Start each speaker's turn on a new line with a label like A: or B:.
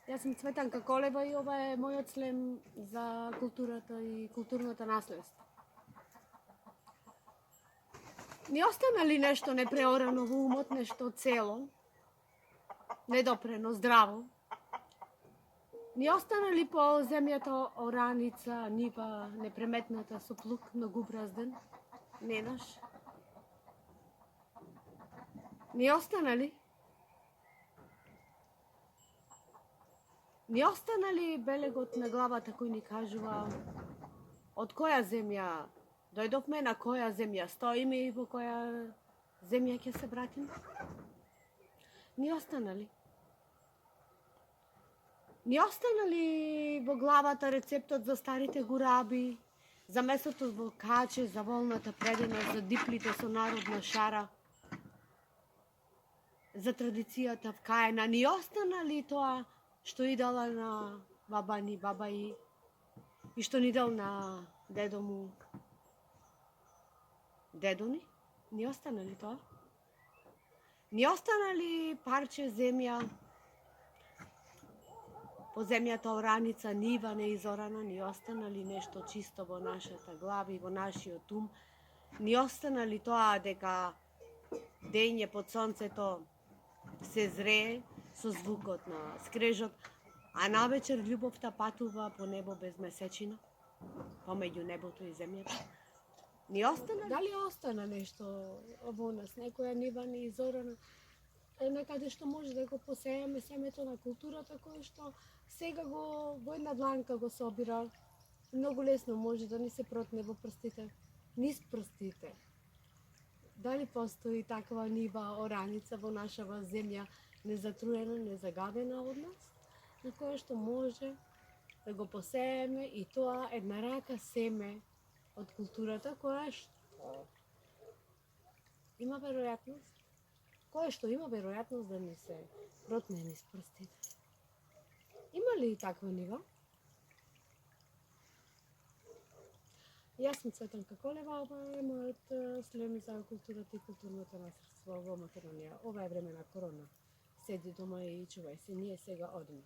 A: Јас сум Цветанка Колева и ова е мојот слем за културата и културното наследство. Ни остана ли нешто непреорано во умот, нешто цело, недопрено, здраво? Ни остана ли по земјата ораница, нива, непреметната со плук многообразден? Ненаш? Ни остана ли? Ни остана ли белегот на главата кој ни кажува од која земја дојдовме, на која земја стоиме и во која земја ќе се вратиме? Ни остана ли? Ни остана ли во главата рецептот за старите гураби, за месото во каче, за волната предена, за диплите со народна шара, за традицијата вкаена? Ни остана ли тоа што идала на баба и и што ни дал на дедо му дедо ни? Ни остана ли тоа? Ни остана ли парче земја, по земјата ораница, нива неизорана? Ни остана ли нешто чисто во нашата глава и во нашиот ум? Ни остана ли тоа дека дење под сонцето се зрее со звукот на скрежот, а навечер љубовта патува по небо без месечина, помеѓу небото и земјата? Ни остана? Дали остана нешто во нас, некоја нива неизорана, некаде што може да го посееме семето на културата, кој што сега го во една дланка го собира, многу лесно може да ни се протне во прстите, низ прстите. Дали постои таква нива ораница во нашава земја, незатруена, незагадена од нас, на која што може да го посееме и тоа една рака семе од културата, која што има веројатност да ни се протне низ прстите. Има ли таква нива? Јас сум Цветанка Колева, ова е мојот слем за културата и културното наследство во Македонија. Ова е време на корона. Седи дома и чувај се, ние сега одиме.